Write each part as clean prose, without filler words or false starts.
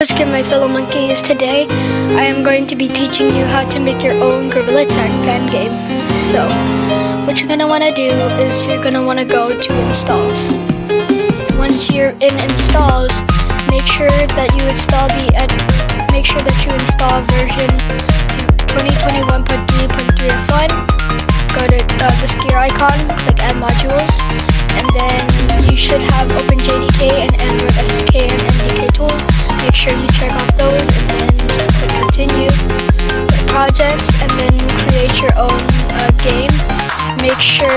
What's good, my fellow monkeys? Today I am going to be teaching you how to make your own Gorilla Tag fan game. So what you're going to want to do is you're going to want to go to installs. Once you're in installs, make sure that you install version 2021.3.3.1. Go to this gear icon, click add modules, and then you should have OpenJDK and Android SDK and NDK tools. Make sure you check off those and then just click continue, click projects, and then create your own game. Make sure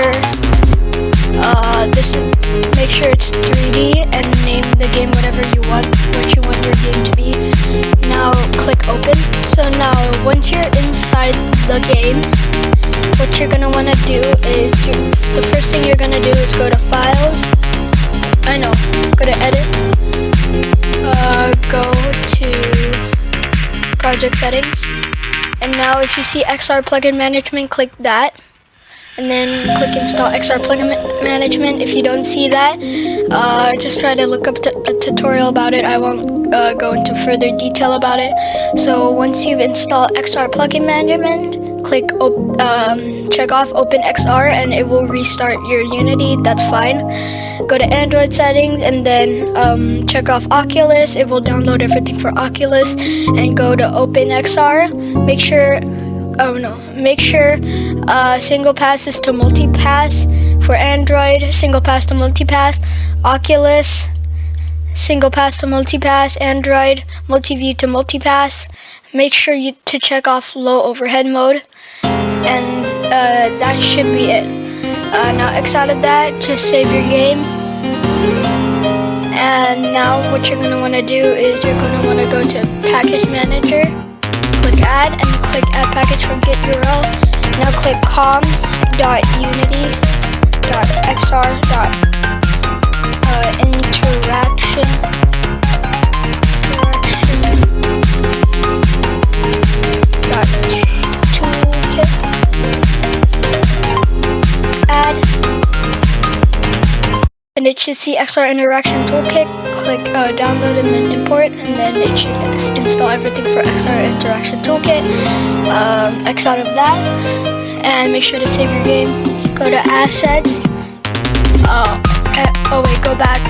it's 3D and name the game what you want your game to be. Now click open. So now once you're inside the game, what you're gonna want to do is the first thing you're gonna do is go to files. Go to edit. Go to project settings, and now if you see XR plugin management, click that, and then click install XR plugin management. If you don't see that, just try to look up a tutorial about it. I won't go into further detail about it. So once you've installed XR plugin management, click check off open XR and it will restart your Unity. That's fine. Go to Android settings and then check off Oculus. It will download everything for Oculus, and go to open XR. Make sure single pass is to multipass for Android, single pass to multipass, Oculus, single pass to multipass, Android, multi-view to multipass. Make sure to check off low overhead mode, and that should be it. Now X out of that, just save your game. And now what you're going to want to do is you're going to want to go to package manager, click add, and click add package from git URL. Now click com.unity.xr.interaction toolkit. Add, and it should see XR interaction toolkit. Click download and then import, and then it should install everything for XR interaction toolkit. X out of that, and make sure to save your game. Go to assets. Go back.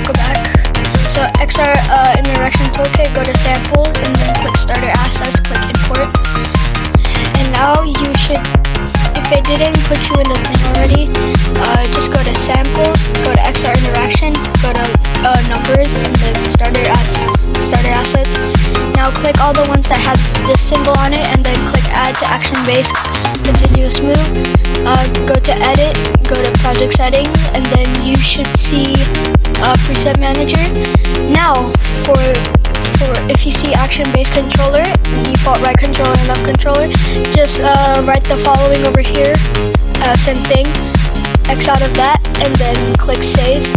So XR interaction toolkit. Go to samples, and then click starter assets. Click import. And now you should, if it didn't put you in the thing already, just go to samples, go to XR interaction, go to numbers, and then starter assets. Now click all the ones that has this symbol on it, and then click add to action base continuous move. Go to edit, go to project settings, and then you should see preset manager. Now for if you see action base controller, default right controller and left controller, just write the following over here. Same thing. X out of that, and then click save.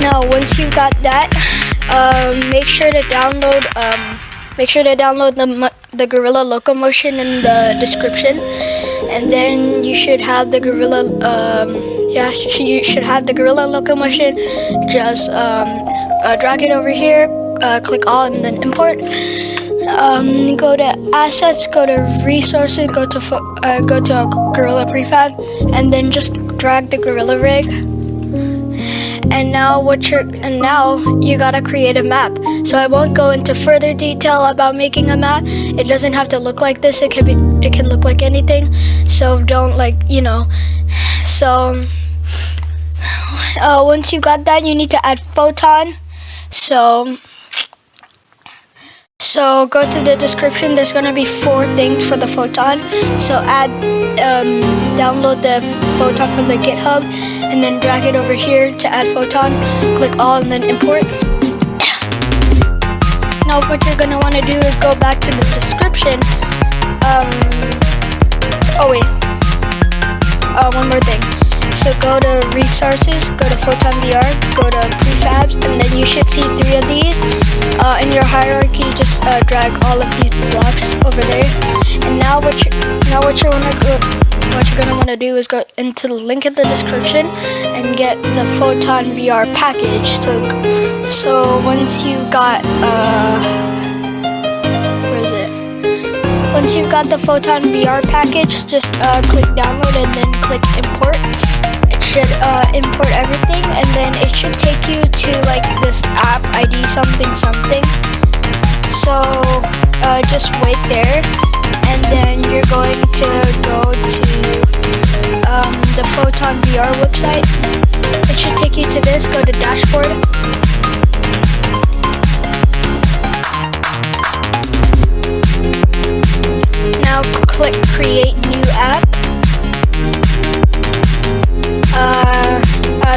Now once you've got that, make sure to download the Gorilla Locomotion in the description, and then you should have the Gorilla you should have the Gorilla Locomotion. Just drag it over here, click all, and then import. Go to assets, go to resources, go to Gorilla prefab, and then just drag the Gorilla rig. And now you gotta create a map. So I won't go into further detail about making a map. It doesn't have to look like this. It can look like anything. So don't So once you got that, you need to add photon. So go to the description. There's gonna be 4 things for the photon. So download the photon from the GitHub, and then drag it over here to add photon. Click all, and then import. Now what you're gonna want to do is go back to the description. One more thing. So go to resources, go to Photon VR, go to prefabs, and then you should see 3 of these. In your hierarchy, just drag all of these blocks over there. And now what you're gonna want to do is go into the link in the description and get the Photon VR package. So once you got where is it? Once you've got the Photon VR package, just click download and then click import. It should import everything, and then it should take you to like this app ID something something. So just wait there, and then you're going to go to the Photon VR website. It should take you to this. Go to dashboard. Now click create new app.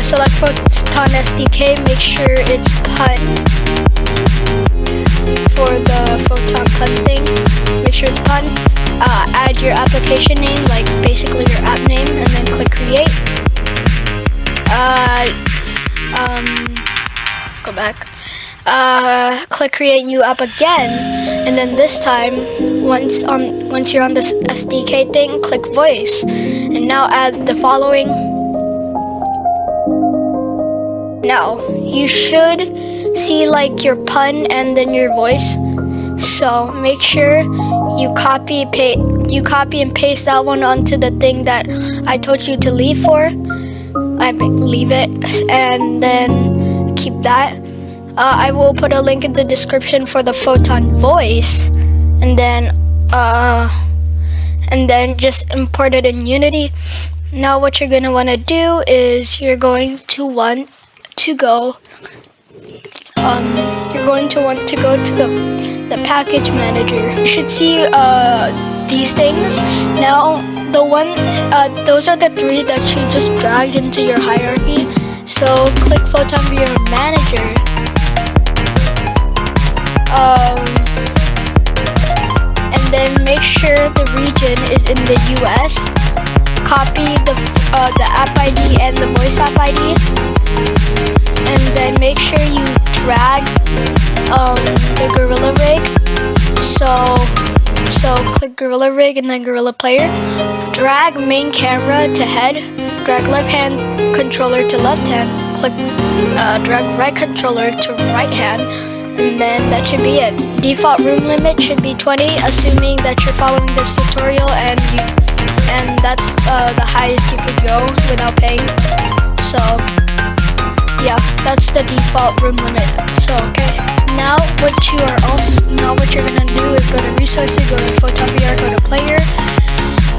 Select Photon SDK, make sure it's pun for the Photon pun thing. Make sure it's pun. Add your application name, like basically your app name, and then click create. Go back. Click create new app again, and then this time, once you're on this SDK thing, click voice, and now add the following. Now you should see like your pun and then your voice. So make sure you copy and paste that one onto the thing that I told you to leave for. Leave it, and then keep that. I will put a link in the description for the Photon voice, and then just import it in Unity. Now what you're gonna want to do is you're going to want to go to the package manager. You should see these things. Now those are the three that you just dragged into your hierarchy. So click Photon VR Manager. And then make sure the region is in the US. Copy the app ID and the voice app ID, and then make sure you drag the Gorilla Rig. So click Gorilla Rig and then Gorilla Player. Drag main camera to head. Drag left hand controller to left hand. Drag right controller to right hand. And then that should be it. Default room limit should be 20, assuming that you're following this tutorial and that's the highest you could go without paying. So yeah, that's the default room limit. So okay, now what you're gonna do is go to resources, go to Photon VR, go to player,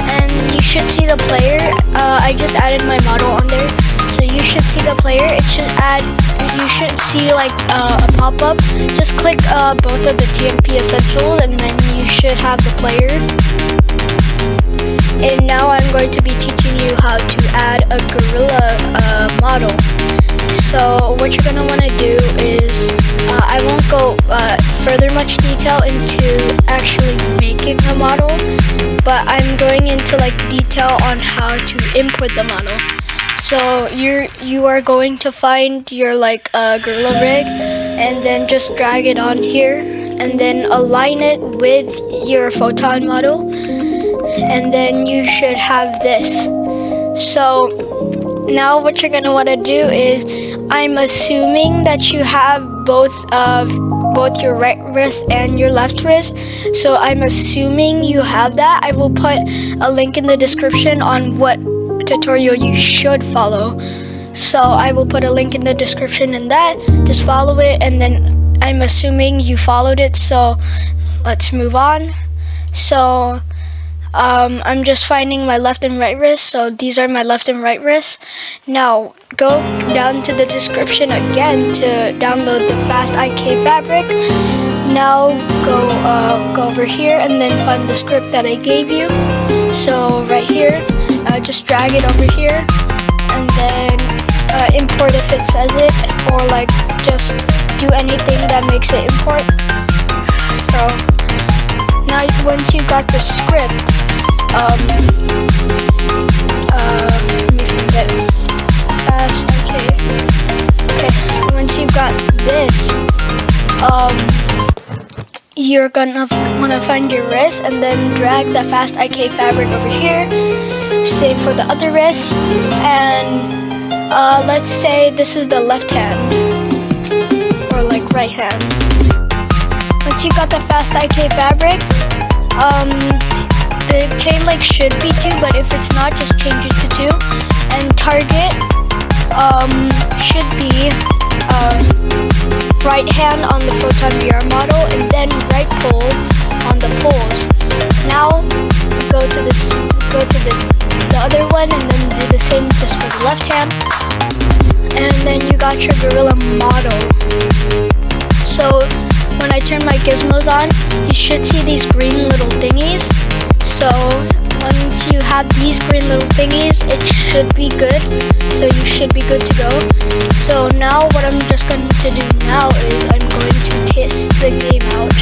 and you should see the player. I just added my model on there, so you should see the player. You should see like a pop-up. Just click both of the TMP essentials, and then you should have the player. And now I'm going to be teaching you how to add a gorilla model. So what you're going to want to do is, I won't go further much detail into actually making a model, but I'm going into like detail on how to import the model. So you are going to find your like gorilla rig, and then just drag it on here, and then align it with your Photon model, and then you should have this. So now what you're gonna want to do is, I'm assuming that you have both your right wrist and your left wrist. So I'm assuming you have that. I will put a link in the description on what tutorial you should follow. So I will put a link in the description in that. Just follow it, and then I'm assuming you followed it. So let's move on. So I'm just finding my left and right wrist. So these are my left and right wrists. Now go down to the description again to download the Fast IK fabric. Now go over here and then find the script that I gave you. So right here, just drag it over here, and then import if it says it, or like just do anything that makes it import. So now once you got the script, let me forget. Fast, okay. Once you've got this, you're gonna wanna find your wrist, and then drag the Fast IK fabric over here. Same for the other wrist, and let's say this is the left hand, right hand. Once you got the fast IK fabric, the chain link should be 2, but if it's not, just change it to 2. And target should be right hand on the Photon VR model, and then right pole on the poles. Now go to the other one, and then do the same just for the left hand. And then you got your gorilla model. So when I turn my gizmos on, you should see these green little thingies. So once you have these green little thingies, it should be good. So you should be good to go. So now what I'm just going to do now is I'm going to test the game out.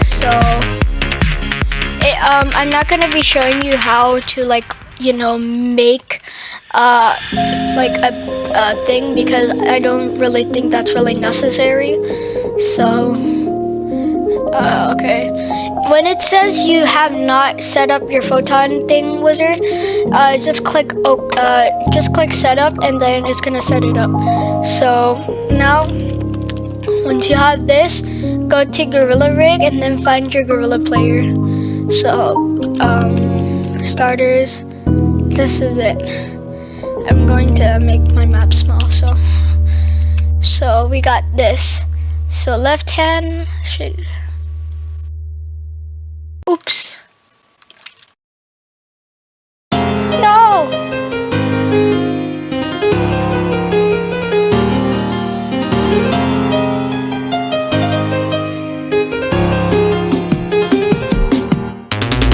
So I'm not going to be showing you how to make like a thing, because I don't really think that's really necessary. So okay, when it says you have not set up your photon thing wizard, just click setup, and then it's gonna set it up. So now once you have this, go to Gorilla Rig and then find your Gorilla player. So starters, this is it. I'm going to make my map small, so we got this. So left hand should, oops, no,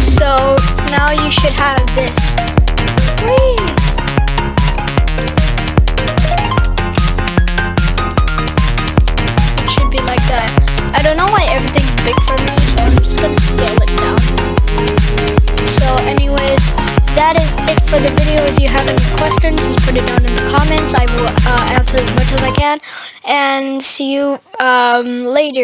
so now you should have this. Whee! I don't know why everything's big for me, so I'm just gonna scale it down. So anyways, that is it for the video. If you have any questions, just put it down in the comments. I will answer as much as I can, and see you later.